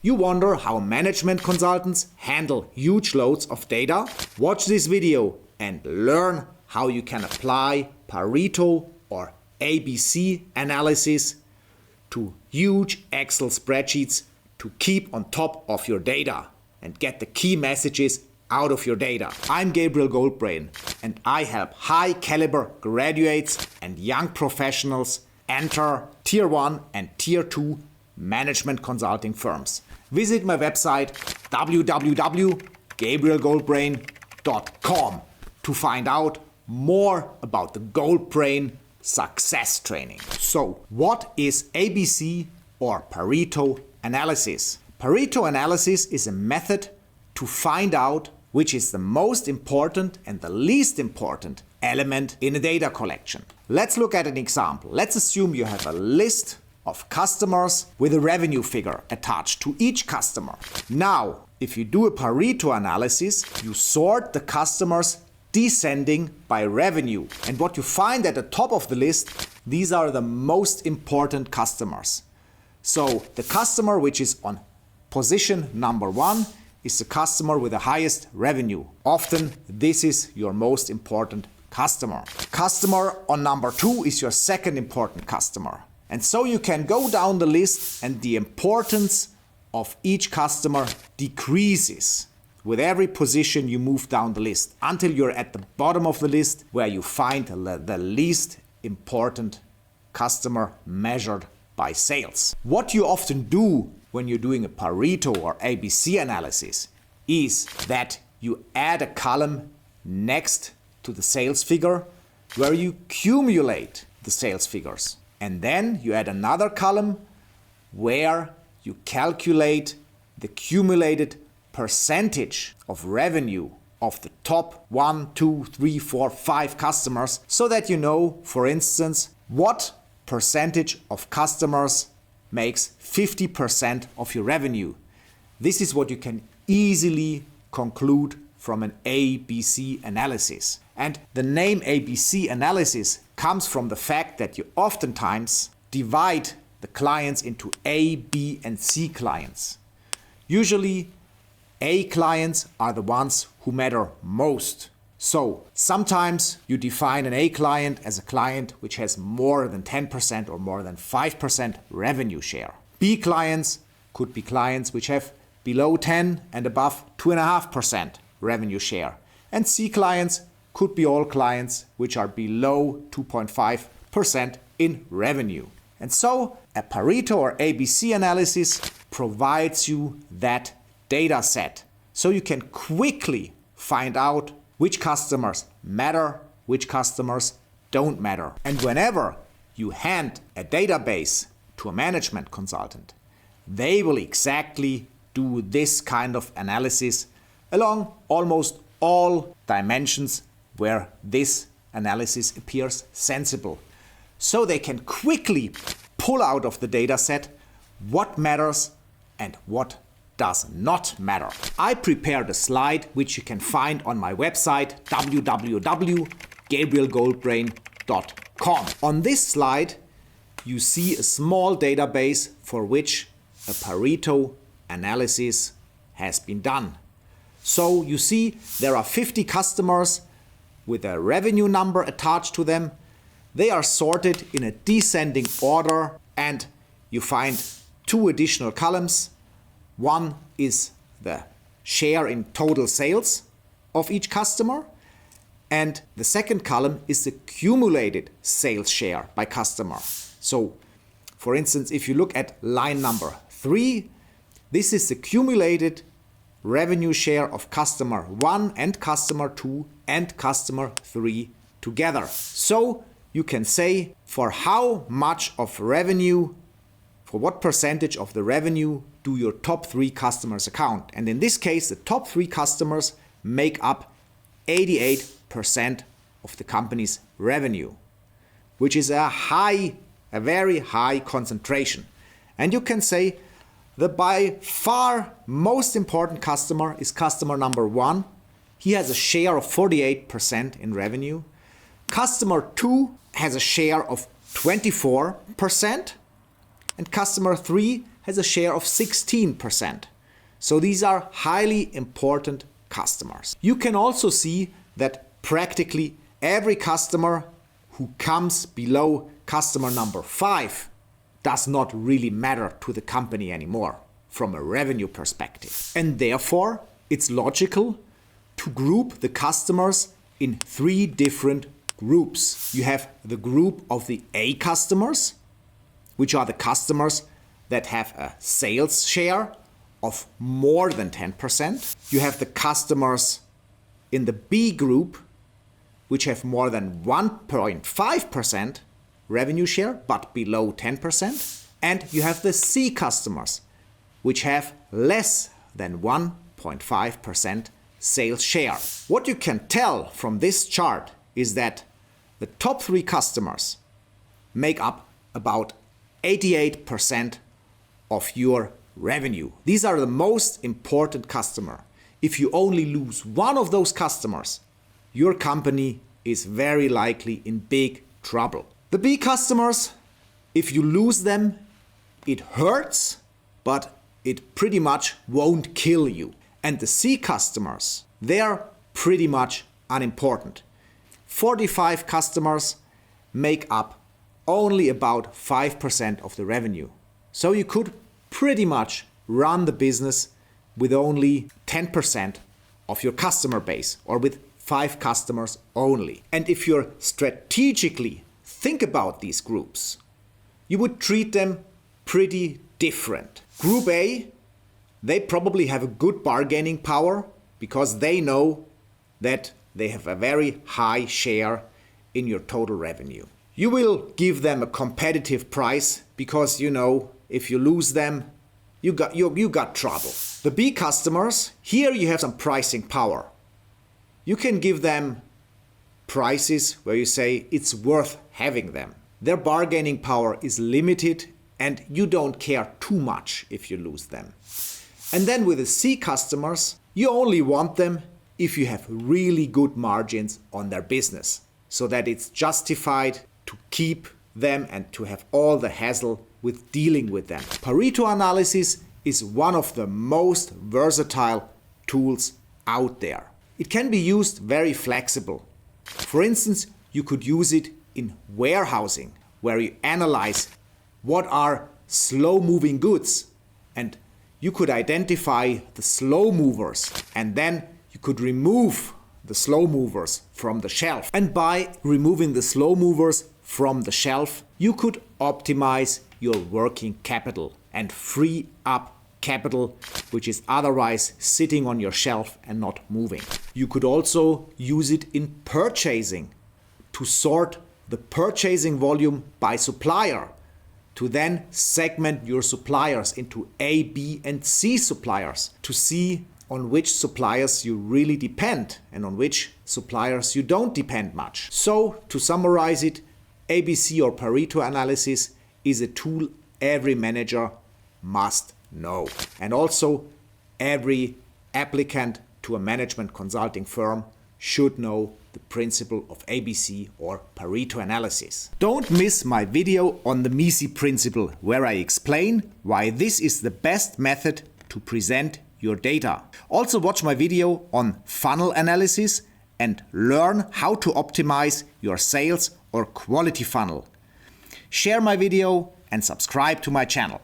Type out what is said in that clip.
You wonder how management consultants handle huge loads of data? Watch this video and learn how you can apply Pareto or ABC analysis to huge Excel spreadsheets to keep on top of your data and get the key messages out of your data. I'm Gabriel Goldbrain, and I help high caliber graduates and young professionals enter Tier 1 and Tier 2 management consulting firms. Visit my website www.gabrielgoldbrain.com to find out more about the Goldbrain success training. So, what is ABC or Pareto analysis? Pareto analysis is a method to find out which is the most important and the least important element in a data collection. Let's look at an example. Let's assume you have a list of customers with a revenue figure attached to each customer. Now, if you do a Pareto analysis, you sort the customers descending by revenue. And what you find at the top of the list, these are the most important customers. So the customer which is on position number 1 is the customer with the highest revenue. Often this is your most important customer. Customer on number 2 is your second important customer. And so you can go down the list and the importance of each customer decreases with every position you move down the list until you're at the bottom of the list where you find the least important customer measured by sales. What you often do when you're doing a Pareto or ABC analysis is that you add a column next to the sales figure where you cumulate the sales figures. And then you add another column where you calculate the cumulated percentage of revenue of the top 1, 2, 3, 4, 5 customers so that you know, for instance, what percentage of customers makes 50% of your revenue. This is what you can easily conclude from an ABC analysis. And the name ABC analysis comes from the fact that you oftentimes divide the clients into A, B, and C clients. Usually, A clients are the ones who matter most. So sometimes you define an A client as a client which has more than 10% or more than 5% revenue share. B clients could be clients which have below 10 and above 2.5% revenue share. And C clients could be all clients which are below 2.5% in revenue. And so a Pareto or ABC analysis provides you that data set so you can quickly find out which customers matter, which customers don't matter. And whenever you hand a database to a management consultant, they will exactly do this kind of analysis along almost all dimensions where this analysis appears sensible. So they can quickly pull out of the data set what matters and what does not matter. I prepared a slide which you can find on my website www.gabrielgoldbrain.com. On this slide you see a small database for which a Pareto analysis has been done. So you see there are 50 customers with a revenue number attached to them. They are sorted in a descending order and you find 2 additional columns. One is the share in total sales of each customer, and the second column is the cumulated sales share by customer. So, for instance, if you look at line number 3, this is the cumulated revenue share of customer 1 and customer 2 and customer 3 together. So, you can say for how much of revenue, for what percentage of the revenue do your top 3 customers account. And in this case, the top 3 customers make up 88% of the company's revenue, which is a very high concentration. And you can say the by far most important customer is customer number 1. He has a share of 48% in revenue. Customer 2 has a share of 24%. and customer 3 has a share of 16%. So these are highly important customers. You can also see that practically every customer who comes below customer number 5 does not really matter to the company anymore from a revenue perspective. And therefore, it's logical to group the customers in 3 different groups. You have the group of the A customers, which are the customers that have a sales share of more than 10%. You have the customers in the B group, which have more than 1.5% revenue share, but below 10%. And you have the C customers, which have less than 1.5% sales share. What you can tell from this chart is that the top 3 customers make up about 88% of your revenue. These are the most important customer. If you only lose one of those customers, your company is very likely in big trouble. The B customers, if you lose them, it hurts, but it pretty much won't kill you. And the C customers, they're pretty much unimportant. 45 customers make up only about 5% of the revenue. So you could pretty much run the business with only 10% of your customer base, or with 5 customers only. And if you're strategically think about these groups, you would treat them pretty different. Group A, they probably have a good bargaining power because they know that they have a very high share in your total revenue. You will give them a competitive price because you know if you lose them, you got trouble. The B customers, here you have some pricing power. You can give them prices where you say it's worth having them. Their bargaining power is limited and you don't care too much if you lose them. And then with the C customers, you only want them if you have really good margins on their business, so that it's justified to keep them and to have all the hassle with dealing with them. Pareto analysis is one of the most versatile tools out there. It can be used very flexible. For instance, you could use it in warehousing, where you analyze what are slow-moving goods, and you could identify the slow movers, and then you could remove the slow movers from the shelf. And by removing the slow movers from the shelf, you could optimize your working capital and free up capital which is otherwise sitting on your shelf and not moving. You could also use it in purchasing to sort the purchasing volume by supplier, to then segment your suppliers into A, B, and C suppliers to see on which suppliers you really depend and on which suppliers you don't depend much. So, to summarize it, ABC or Pareto analysis is a tool every manager must know. And also, every applicant to a management consulting firm should know the principle of ABC or Pareto analysis. Don't miss my video on the MECE principle, where I explain why this is the best method to present your data. Also watch my video on funnel analysis and learn how to optimize your sales or quality funnel. Share my video and subscribe to my channel.